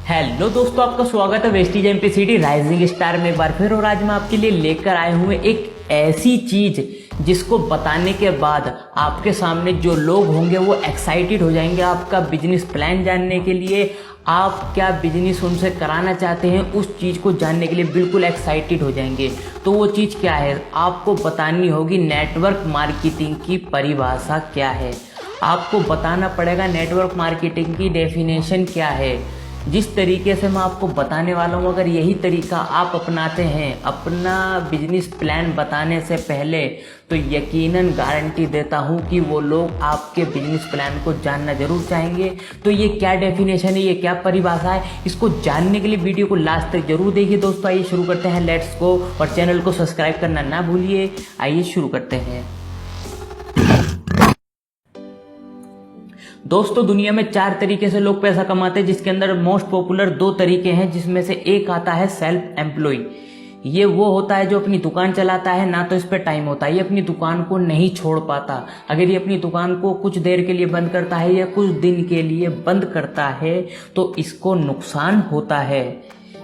Hello दोस्तों, आपका स्वागत है वेस्टीज एमपीसीटी राइजिंग स्टार में एक बार फिर। और आज मैं आपके लिए लेकर आए हुए एक ऐसी चीज जिसको बताने के बाद आपके सामने जो लोग होंगे वो एक्साइटेड हो जाएंगे आपका बिजनेस प्लान जानने के लिए। आप क्या बिजनेस उनसे कराना चाहते हैं उस चीज़ को जानने के लिए बिल्कुल एक्साइटेड हो जाएंगे। तो वो चीज़ क्या है आपको बतानी होगी। नेटवर्क मार्केटिंग की परिभाषा क्या है आपको बताना पड़ेगा। नेटवर्क मार्केटिंग की डेफिनेशन क्या है, जिस तरीके से मैं आपको बताने वाला हूँ, अगर यही तरीका आप अपनाते हैं अपना बिजनेस प्लान बताने से पहले, तो यकीनन गारंटी देता हूँ कि वो लोग आपके बिजनेस प्लान को जानना जरूर चाहेंगे। तो ये क्या डेफिनेशन है, ये क्या परिभाषा है, इसको जानने के लिए वीडियो को लास्ट तक जरूर देखिए। दोस्तों आइए शुरू करते हैं, लेट्स गो। और चैनल को सब्सक्राइब करना ना भूलिए। आइए शुरू करते हैं। दोस्तों दुनिया में 4 तरीके से लोग पैसा कमाते हैं, जिसके अंदर मोस्ट पॉपुलर 2 तरीके हैं, जिसमें से एक आता है सेल्फ एम्प्लॉय। ये वो होता है जो अपनी दुकान चलाता है, ना तो इस पे टाइम होता है, ये अपनी दुकान को नहीं छोड़ पाता। अगर ये अपनी दुकान को कुछ देर के लिए बंद करता है या कुछ दिन के लिए बंद करता है तो इसको नुकसान होता है।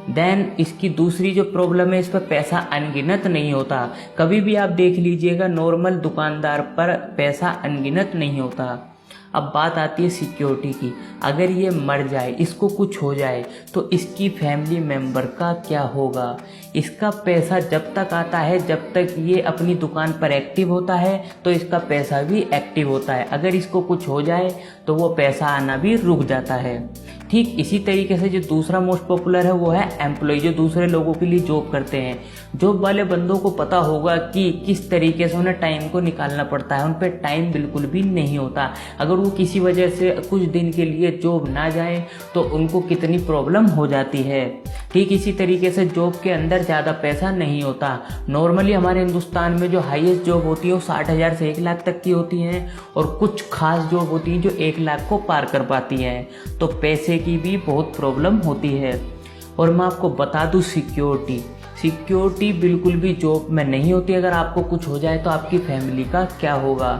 देन इसकी दूसरी जो प्रॉब्लम है, इस पर पैसा अनगिनत नहीं होता। कभी भी आप देख लीजिएगा नॉर्मल दुकानदार पर पैसा अनगिनत नहीं होता। अब बात आती है सिक्योरिटी की। अगर ये मर जाए, इसको कुछ हो जाए, तो इसकी फैमिली मेंबर का क्या होगा। इसका पैसा जब तक आता है, जब तक ये अपनी दुकान पर एक्टिव होता है तो इसका पैसा भी एक्टिव होता है। अगर इसको कुछ हो जाए तो वो पैसा आना भी रुक जाता है। ठीक इसी तरीके से जो दूसरा मोस्ट पॉपुलर है वो है एम्प्लॉय, जो दूसरे लोगों के लिए जॉब करते हैं। जॉब वाले बंदों को पता होगा कि किस तरीके से उन्हें टाइम को निकालना पड़ता है। उन पर टाइम बिल्कुल भी नहीं होता। अगर वो किसी वजह से कुछ दिन के लिए जॉब ना जाए तो उनको कितनी प्रॉब्लम हो जाती है। ठीक इसी तरीके से जॉब के अंदर ज़्यादा पैसा नहीं होता। नॉर्मली हमारे हिंदुस्तान में जो हाईएस्ट जॉब होती है वो 60,000 से 1 लाख तक की होती हैं, और कुछ खास जॉब होती हैं जो 1 लाख को पार कर पाती हैं। तो पैसे की भी बहुत प्रॉब्लम होती है। और मैं आपको बता दूं, सिक्योरिटी बिल्कुल भी जॉब में नहीं होती। अगर आपको कुछ हो जाए तो आपकी फैमिली का क्या होगा।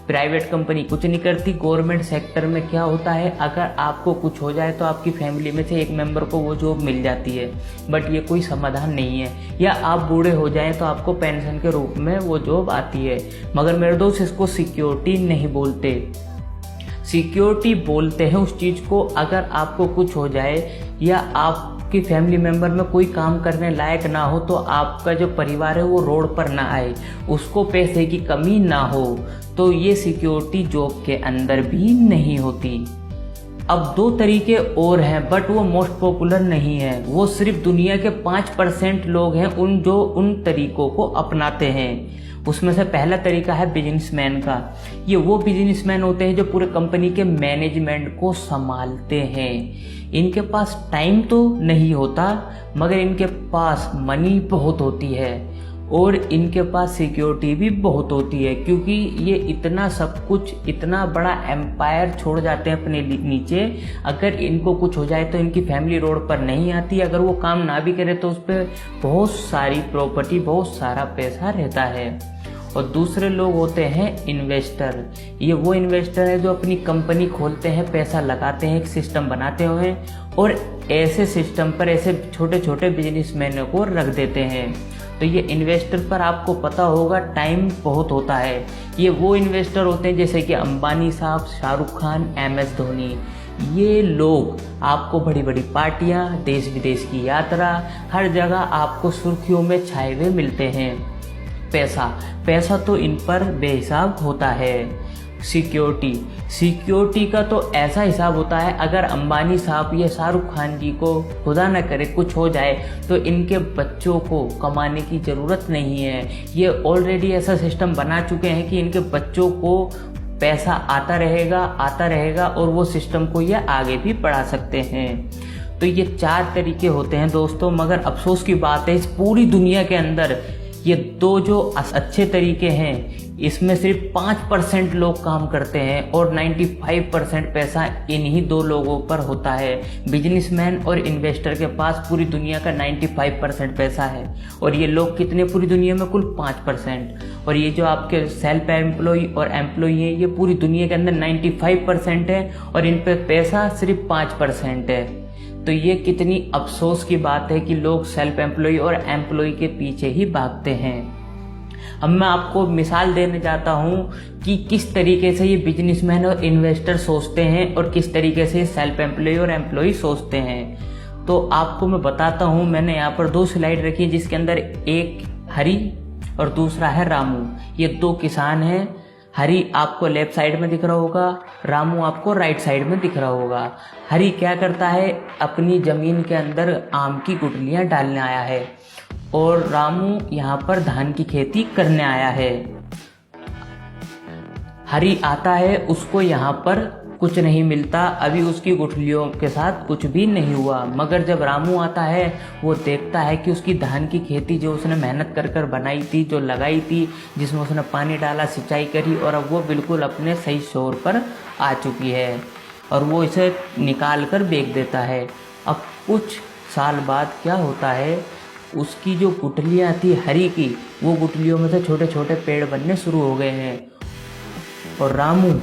प्राइवेट कंपनी कुछ नहीं करती। गवर्नमेंट सेक्टर में क्या होता है, अगर आपको कुछ हो जाए तो आपकी फैमिली में से एक मेंबर को वो जॉब मिल जाती है, बट ये कोई समाधान नहीं है। या आप बूढ़े हो जाएं तो आपको पेंशन के रूप में वो जॉब आती है। मगर मेरे दोस्त इसको सिक्योरिटी नहीं बोलते। सिक्योरिटी बोलते हैं उस चीज़ को, अगर आपको कुछ हो जाए या आपकी फैमिली मेंबर में कोई काम करने लायक ना हो, तो आपका जो परिवार है वो रोड पर ना आए, उसको पैसे की कमी ना हो, तो ये सिक्योरिटी जॉब के अंदर भी नहीं होती। अब 2 तरीके और हैं, बट वो मोस्ट पॉपुलर नहीं है। वो सिर्फ दुनिया के 5% लोग हैं जो उन तरीकों को अपनाते हैं। उसमें से पहला तरीका है बिजनेसमैन का। ये वो बिजनेसमैन होते हैं जो पूरे कंपनी के मैनेजमेंट को संभालते हैं। इनके पास टाइम तो नहीं होता, मगर इनके पास मनी बहुत होती है और इनके पास सिक्योरिटी भी बहुत होती है, क्योंकि ये इतना सब कुछ, इतना बड़ा एम्पायर छोड़ जाते हैं अपने नीचे। अगर इनको कुछ हो जाए तो इनकी फैमिली रोड पर नहीं आती। अगर वो काम ना भी करे तो उस पर बहुत सारी प्रॉपर्टी, बहुत सारा पैसा रहता है। और दूसरे लोग होते हैं इन्वेस्टर। ये वो इन्वेस्टर है जो अपनी कंपनी खोलते हैं, पैसा लगाते हैं, एक सिस्टम बनाते हुए, और ऐसे सिस्टम पर ऐसे छोटे छोटे बिजनेसमैनों को रख देते हैं। तो ये इन्वेस्टर पर आपको पता होगा टाइम बहुत होता है। ये वो इन्वेस्टर होते हैं जैसे कि अंबानी साहब, शाहरुख खान, MS धोनी। ये लोग आपको बड़ी बड़ी पार्टियां, देश विदेश की यात्रा, हर जगह आपको सुर्खियों में छाए हुए मिलते हैं। पैसा तो इन पर बेहिसाब होता है। सिक्योरिटी का तो ऐसा हिसाब होता है, अगर अंबानी साहब या शाहरुख खान जी को खुदा न करे कुछ हो जाए तो इनके बच्चों को कमाने की ज़रूरत नहीं है। ये ऑलरेडी ऐसा सिस्टम बना चुके हैं कि इनके बच्चों को पैसा आता रहेगा और वो सिस्टम को ये आगे भी बढ़ा सकते हैं। तो ये 4 तरीके होते हैं दोस्तों, मगर अफसोस की बात है इस पूरी दुनिया के अंदर ये 2 जो अच्छे तरीके हैं, इसमें सिर्फ 5% लोग काम करते हैं और 95% पैसा इन्हीं 2 लोगों पर होता है। बिजनेसमैन और इन्वेस्टर के पास पूरी दुनिया का 95% पैसा है, और ये लोग कितने पूरी दुनिया में, कुल 5%। और ये जो आपके सेल्फ एम्प्लॉय और एम्प्लॉय हैं, ये पूरी दुनिया के अंदर 95% है और इन पर पैसा सिर्फ 5% है। तो ये कितनी अफसोस की बात है कि लोग सेल्फ एम्प्लॉय और एम्प्लॉय के पीछे ही भागते हैं। अब मैं आपको मिसाल देने जाता हूँ कि किस तरीके से ये बिजनेसमैन और इन्वेस्टर सोचते हैं और किस तरीके से सेल्फ एम्प्लॉय और एम्प्लॉय सोचते हैं। तो आपको मैं बताता हूँ, मैंने यहाँ पर 2 स्लाइड रखी है जिसके अंदर एक हरी और दूसरा है रामू। ये 2 किसान हैं। हरी आपको लेफ्ट साइड में दिख रहा होगा, रामू आपको राइट साइड में दिख रहा होगा। हरी क्या करता है, अपनी ज़मीन के अंदर आम की गुठलियाँ डालने आया है और रामू यहाँ पर धान की खेती करने आया है। हरी आता है, उसको यहाँ पर कुछ नहीं मिलता, अभी उसकी गुठलियों के साथ कुछ भी नहीं हुआ। मगर जब रामू आता है, वो देखता है कि उसकी धान की खेती जो उसने मेहनत कर कर बनाई थी, जो लगाई थी, जिसमें उसने पानी डाला, सिंचाई करी, और अब वो बिल्कुल अपने सही शोर पर आ चुकी है और वो इसे निकाल कर बेच देता है। अब कुछ साल बाद क्या होता है, उसकी जो गुठलियाँ थी हरी की, वो गुठलियों में से छोटे छोटे पेड़ बनने शुरू हो गए हैं और रामू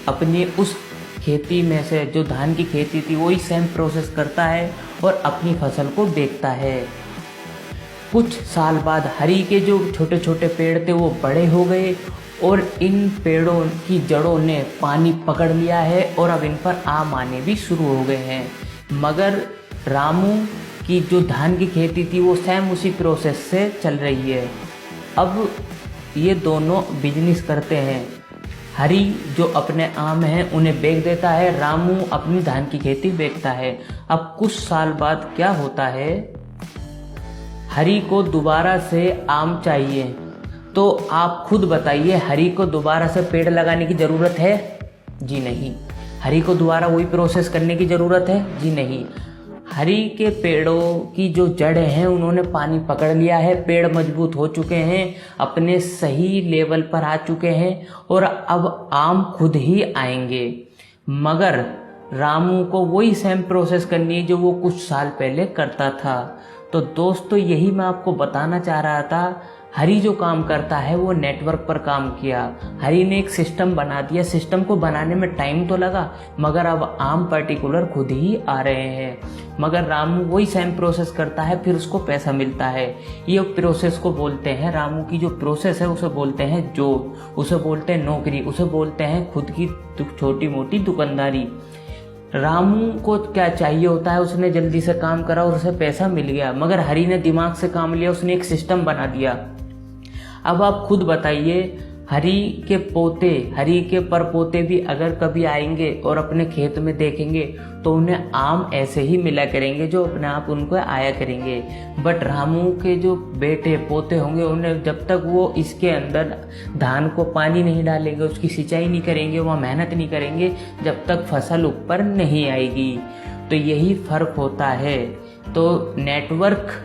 अपनी उस खेती में से, जो धान की खेती थी, वही सेम प्रोसेस करता है और अपनी फसल को बेचता है। कुछ साल बाद हरी के जो छोटे छोटे पेड़ थे वो बड़े हो गए और इन पेड़ों की जड़ों ने पानी पकड़ लिया है और अब इन पर आम आने भी शुरू हो गए हैं। मगर रामू की जो धान की खेती थी वो सेम उसी प्रोसेस से चल रही है। अब ये दोनों बिजनेस करते हैं। हरी जो अपने आम हैं उन्हें बेच देता है, रामू अपनी धान की खेती बेचता है। अब कुछ साल बाद क्या होता है, हरी को दोबारा से आम चाहिए। तो आप खुद बताइए, हरी को दोबारा से पेड़ लगाने की ज़रूरत है? जी नहीं। हरी को दोबारा वही प्रोसेस करने की ज़रूरत है? जी नहीं। हरी के पेड़ों की जो जड़ें हैं उन्होंने पानी पकड़ लिया है, पेड़ मजबूत हो चुके हैं, अपने सही लेवल पर आ चुके हैं और अब आम खुद ही आएंगे। मगर रामू को वही सेम प्रोसेस करनी है जो वो कुछ साल पहले करता था। तो दोस्तों, यही मैं आपको बताना चाह रहा था। हरी जो काम करता है वो नेटवर्क पर काम किया। हरी ने एक सिस्टम बना दिया। सिस्टम को बनाने में टाइम तो लगा, मगर अब आम पर्टिकुलर खुद ही आ रहे हैं। मगर रामू वही सेम प्रोसेस करता है, फिर उसको पैसा मिलता है। ये प्रोसेस को बोलते हैं, रामू की जो प्रोसेस है उसे बोलते हैं जॉब, उसे बोलते हैं नौकरी, उसे बोलते हैं खुद की छोटी मोटी दुकानदारी। रामू को क्या चाहिए होता है, उसने जल्दी से काम करा और उसे पैसा मिल गया। मगर हरी ने दिमाग से काम लिया, उसने एक सिस्टम बना दिया। अब आप खुद बताइए, हरी के पोते, हरी के परपोते भी अगर कभी आएंगे और अपने खेत में देखेंगे तो उन्हें आम ऐसे ही मिला करेंगे जो अपने आप उनको आया करेंगे। बट रामू के जो बेटे पोते होंगे, उन्हें जब तक वो इसके अंदर धान को पानी नहीं डालेंगे, उसकी सिंचाई नहीं करेंगे, वह मेहनत नहीं करेंगे, जब तक फसल ऊपर नहीं आएगी। तो यही फ़र्क होता है। तो नेटवर्क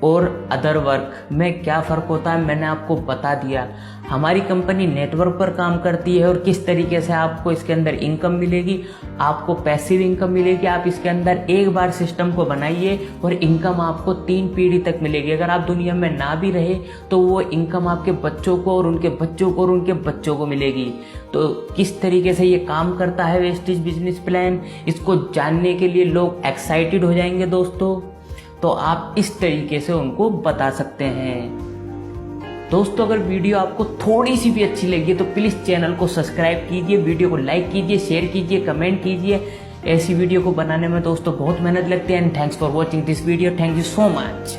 और अदर वर्क में क्या फ़र्क होता है मैंने आपको बता दिया। हमारी कंपनी नेटवर्क पर काम करती है और किस तरीके से आपको इसके अंदर इनकम मिलेगी, आपको पैसिव इनकम मिलेगी। आप इसके अंदर एक बार सिस्टम को बनाइए और इनकम आपको 3 पीढ़ी तक मिलेगी। अगर आप दुनिया में ना भी रहे तो वो इनकम आपके बच्चों को और उनके बच्चों को और उनके बच्चों को मिलेगी। तो किस तरीके से ये काम करता है वेस्टेज बिजनेस प्लान, इसको जानने के लिए लोग एक्साइटेड हो जाएंगे दोस्तों। तो आप इस तरीके से उनको बता सकते हैं। दोस्तों, अगर वीडियो आपको थोड़ी सी भी अच्छी लगी तो प्लीज़ चैनल को सब्सक्राइब कीजिए, वीडियो को लाइक कीजिए, शेयर कीजिए, कमेंट कीजिए। ऐसी वीडियो को बनाने में दोस्तों बहुत मेहनत लगती है। And thanks for watching this video. Thank you so much.